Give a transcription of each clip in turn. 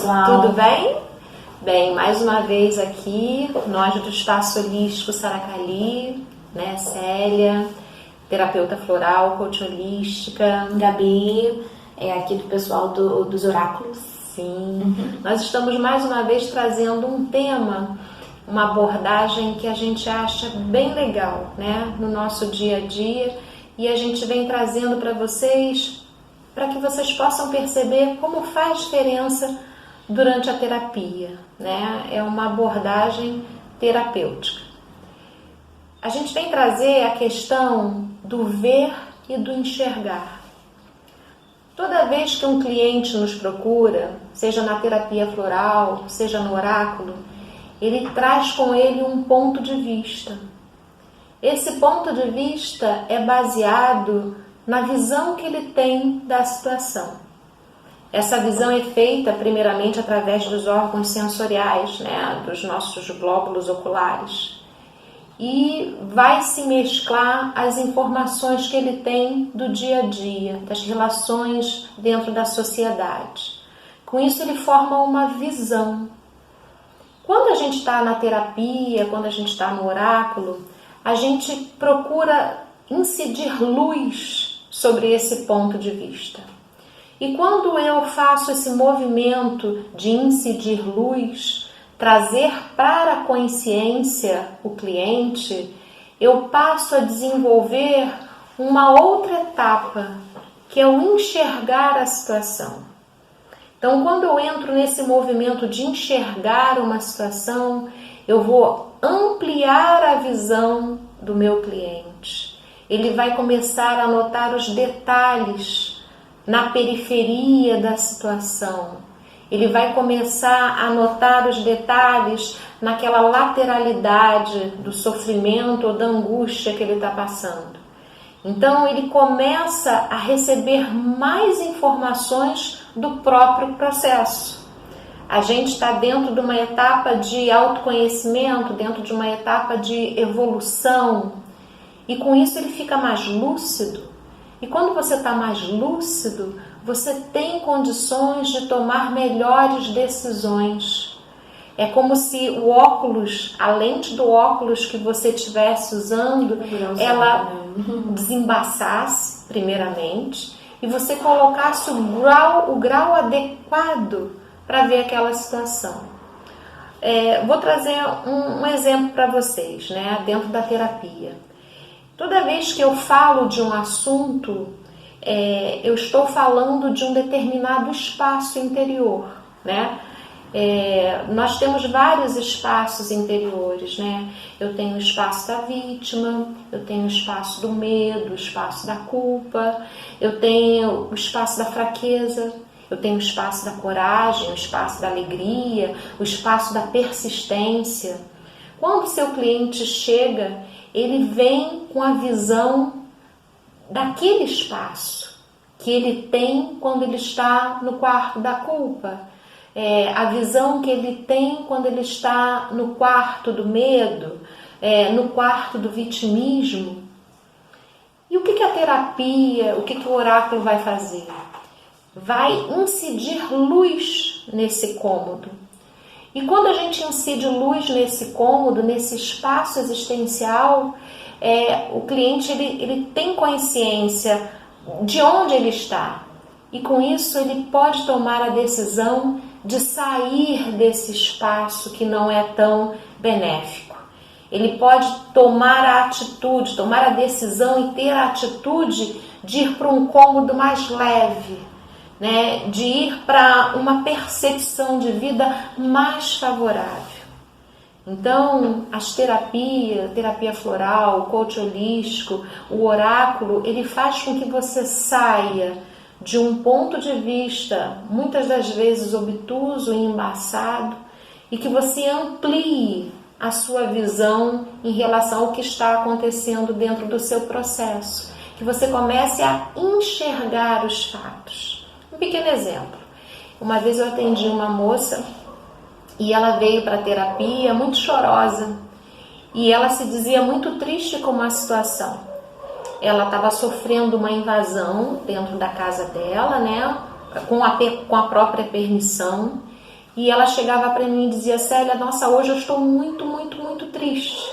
pessoal. Tudo bem? Bem, mais uma vez aqui, nós do Espaço Holístico Saracali, né, Célia, terapeuta floral, coach holística. Gabi, aqui do pessoal dos oráculos. Sim, Nós estamos mais uma vez trazendo um tema, uma abordagem que a gente acha bem legal, né, no nosso dia a dia, e a gente vem trazendo para vocês, para que vocês possam perceber como faz diferença durante a terapia, né? É uma abordagem terapêutica. A gente vem trazer a questão do ver e do enxergar. Toda vez que um cliente nos procura, seja na terapia floral, seja no oráculo, ele traz com ele um ponto de vista. Esse ponto de vista é baseado na visão que ele tem da situação. Essa visão é feita primeiramente através dos órgãos sensoriais, né, dos nossos glóbulos oculares. E vai se mesclar as informações que ele tem do dia a dia, das relações dentro da sociedade. Com isso ele forma uma visão. Quando a gente está na terapia, quando a gente está no oráculo, a gente procura incidir luz sobre esse ponto de vista. E quando eu faço esse movimento de incidir luz, trazer para a consciência o cliente, eu passo a desenvolver uma outra etapa, que é o enxergar a situação. Então, quando eu entro nesse movimento de enxergar uma situação, eu vou ampliar a visão do meu cliente. Ele vai começar a notar os detalhes na periferia da situação. Ele vai começar a notar os detalhes naquela lateralidade do sofrimento ou da angústia que ele está passando. Então ele começa a receber mais informações do próprio processo. A gente está dentro de uma etapa de autoconhecimento, dentro de uma etapa de evolução, e com isso ele fica mais lúcido. E quando você está mais lúcido, você tem condições de tomar melhores decisões. É como se o óculos, a lente do óculos que você estivesse usando, ela desembaçasse primeiramente e você colocasse o grau adequado para ver aquela situação. Vou trazer um exemplo para vocês, né, dentro da terapia. Toda vez que eu falo de um assunto, eu estou falando de um determinado espaço interior, né? Nós temos vários espaços interiores, né? Eu tenho o espaço da vítima, eu tenho o espaço do medo, o espaço da culpa, eu tenho o espaço da fraqueza, eu tenho o espaço da coragem, o espaço da alegria, o espaço da persistência. Quando o seu cliente chega, ele vem com a visão daquele espaço que ele tem quando ele está no quarto da culpa, a visão que ele tem quando ele está no quarto do medo, no quarto do vitimismo. E o que a terapia, o que o oráculo vai fazer? Vai incidir luz nesse cômodo. E quando a gente incide luz nesse cômodo, nesse espaço existencial, o cliente ele tem consciência de onde ele está. E com isso ele pode tomar a decisão de sair desse espaço que não é tão benéfico. Ele pode tomar a atitude, tomar a decisão e ter a atitude de ir para um cômodo mais leve, né, de ir para uma percepção de vida mais favorável. Então, as terapia floral, o coach holístico, o oráculo, ele faz com que você saia de um ponto de vista, muitas das vezes obtuso e embaçado, e que você amplie a sua visão em relação ao que está acontecendo dentro do seu processo, que você comece a enxergar os fatos. Um pequeno exemplo. Uma vez eu atendi uma moça e ela veio para a terapia muito chorosa e ela se dizia muito triste com a situação. Ela estava sofrendo uma invasão dentro da casa dela, né, com a própria permissão, e ela chegava para mim e dizia: Célia, nossa, hoje eu estou muito, muito, muito triste.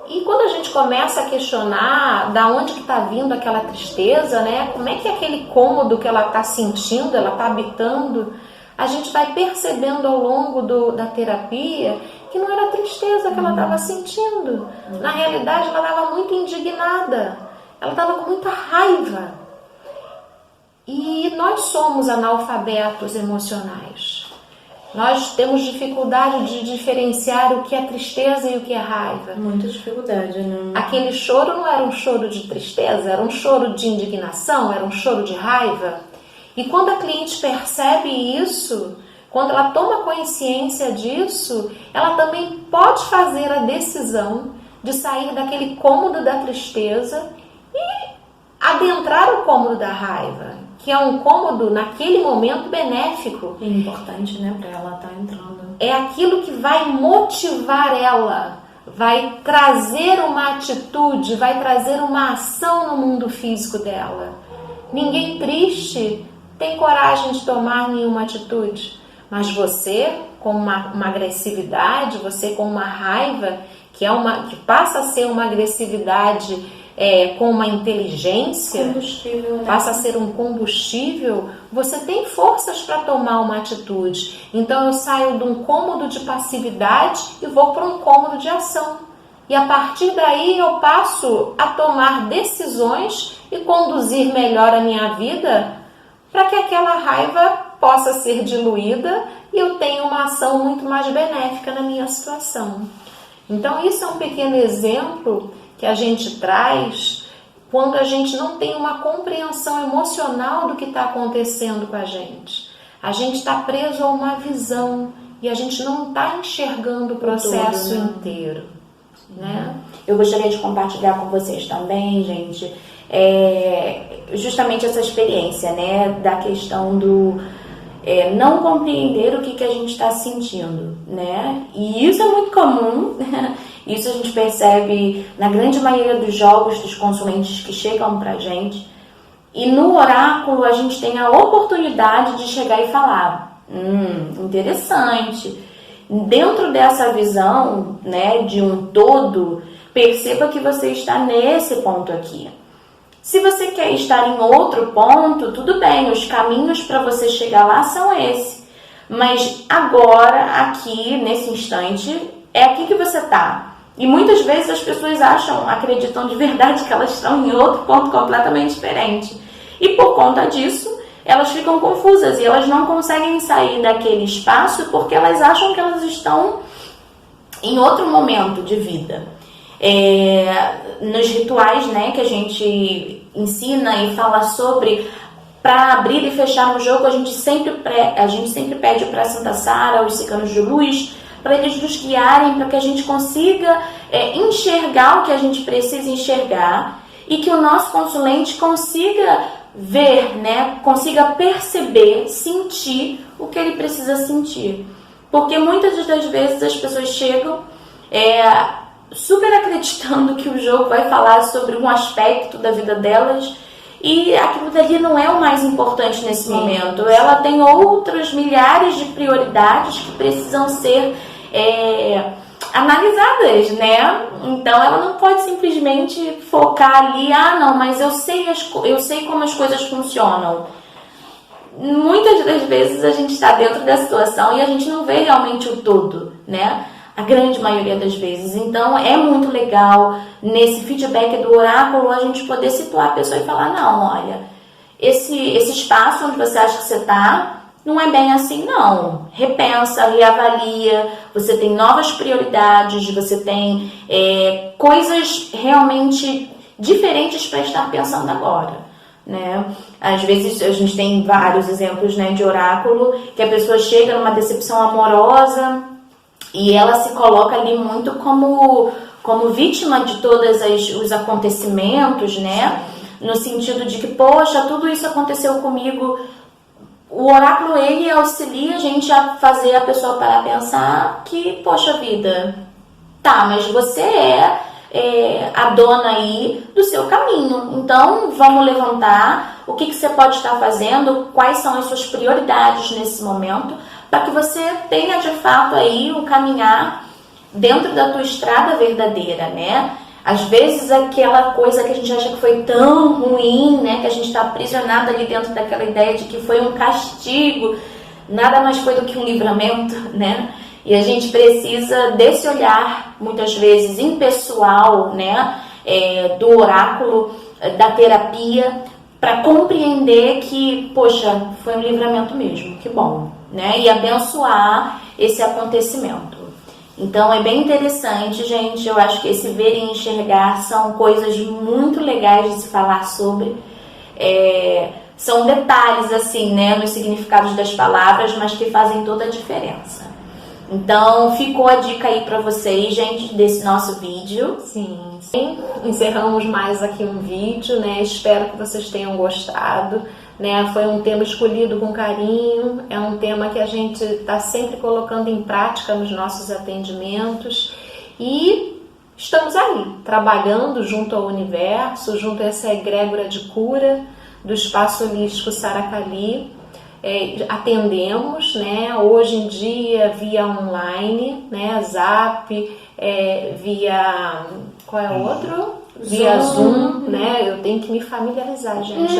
E quando a gente começa a questionar da onde que está vindo aquela tristeza, né? Como é que é aquele cômodo que ela está sentindo, ela está habitando, a gente vai percebendo ao longo da terapia que não era tristeza que ela estava sentindo. Na realidade, ela estava muito indignada, ela estava com muita raiva. E nós somos analfabetos emocionais. Nós temos dificuldade de diferenciar o que é tristeza e o que é raiva. Muita dificuldade, né? Aquele choro não era um choro de tristeza, era um choro de indignação, era um choro de raiva. E quando a cliente percebe isso, quando ela toma consciência disso, ela também pode fazer a decisão de sair daquele cômodo da tristeza e adentrar o cômodo da raiva, que é um cômodo naquele momento benéfico. É importante, né, para ela estar entrando. É aquilo que vai motivar ela, vai trazer uma atitude, vai trazer uma ação no mundo físico dela. Ninguém triste tem coragem de tomar nenhuma atitude, mas você com uma agressividade, você com uma raiva que passa a ser uma agressividade com uma inteligência, combustível, né? Passa a ser um combustível, você tem forças para tomar uma atitude. Então eu saio de um cômodo de passividade e vou para um cômodo de ação. E a partir daí eu passo a tomar decisões e conduzir melhor a minha vida para que aquela raiva possa ser diluída e eu tenha uma ação muito mais benéfica na minha situação. Então isso é um pequeno exemplo que a gente traz quando a gente não tem uma compreensão emocional do que está acontecendo com a gente. A gente está preso a uma visão e a gente não está enxergando o processo todo, né? Inteiro. Né? Eu gostaria de compartilhar com vocês também, gente, justamente essa experiência, né, da questão do não compreender o que a gente está sentindo, né? E isso é muito comum. Isso a gente percebe na grande maioria dos jogos dos consulentes que chegam pra gente. E no oráculo a gente tem a oportunidade de chegar e falar: interessante. Dentro dessa visão, né, de um todo, perceba que você está nesse ponto aqui. Se você quer estar em outro ponto, tudo bem, os caminhos para você chegar lá são esses. Mas agora, aqui, nesse instante, é aqui que você está. E muitas vezes as pessoas acreditam de verdade que elas estão em outro ponto completamente diferente. E por conta disso, elas ficam confusas e elas não conseguem sair daquele espaço porque elas acham que elas estão em outro momento de vida. Nos rituais, né, que a gente ensina e fala sobre, para abrir e fechar um jogo, a gente sempre pede para a Santa Sara, os cicanos de luz, para eles nos guiarem, para que a gente consiga enxergar o que a gente precisa enxergar e que o nosso consulente consiga ver, né, consiga perceber, sentir o que ele precisa sentir. Porque muitas das vezes as pessoas chegam super acreditando que o jogo vai falar sobre um aspecto da vida delas e aquilo dali não é o mais importante nesse momento. Ela tem outras milhares de prioridades que precisam ser analisadas, né? Então ela não pode simplesmente focar ali: não, mas eu sei como as coisas funcionam. Muitas das vezes a gente está dentro da situação e a gente não vê realmente o todo, né? A grande maioria das vezes. Então é muito legal nesse feedback do oráculo a gente poder situar a pessoa e falar: não, olha, esse espaço onde você acha que você está não é bem assim, não. Repensa, reavalia, você tem novas prioridades, você tem coisas realmente diferentes para estar pensando agora, né? Às vezes a gente tem vários exemplos, né, de oráculo, que a pessoa chega numa decepção amorosa e ela se coloca ali muito como vítima de todos os acontecimentos, né? No sentido de que, poxa, tudo isso aconteceu comigo. O oráculo, ele auxilia a gente a fazer a pessoa parar a pensar que, poxa vida, tá, mas você a dona aí do seu caminho. Então, vamos levantar o que você pode estar fazendo, quais são as suas prioridades nesse momento, para que você tenha de fato aí um caminhar dentro da tua estrada verdadeira, né? Às vezes aquela coisa que a gente acha que foi tão ruim, né, que a gente está aprisionado ali dentro daquela ideia de que foi um castigo, nada mais foi do que um livramento, né? E a gente precisa desse olhar, muitas vezes impessoal, né, do oráculo, da terapia, para compreender que, poxa, foi um livramento mesmo, que bom, né? E abençoar esse acontecimento. Então é bem interessante, gente. Eu acho que esse ver e enxergar são coisas muito legais de se falar sobre. São detalhes, assim, né, nos significados das palavras, mas que fazem toda a diferença. Então, ficou a dica aí pra vocês, gente, desse nosso vídeo. Sim. Encerramos mais aqui um vídeo, né? Espero que vocês tenham gostado, né? Foi um tema escolhido com carinho, é um tema que a gente está sempre colocando em prática nos nossos atendimentos e estamos aí, trabalhando junto ao universo, junto a essa egrégora de cura do Espaço Holístico Saracali. Atendemos, né, hoje em dia via online, né, Zap, via, qual é o outro? Via Zoom, né, eu tenho que me familiarizar, gente,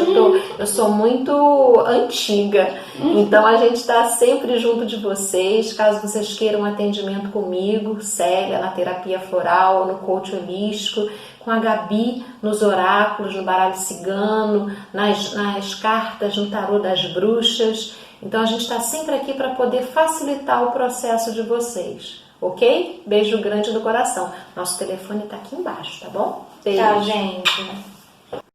eu sou muito antiga, então a gente está sempre junto de vocês. Caso vocês queiram um atendimento comigo, Célia, na terapia floral, no coach holístico, com a Gabi nos oráculos, no baralho cigano, nas cartas, no tarô das bruxas. Então a gente está sempre aqui para poder facilitar o processo de vocês, ok? Beijo grande do coração. Nosso telefone está aqui embaixo, tá bom? Beijo. Tchau, gente.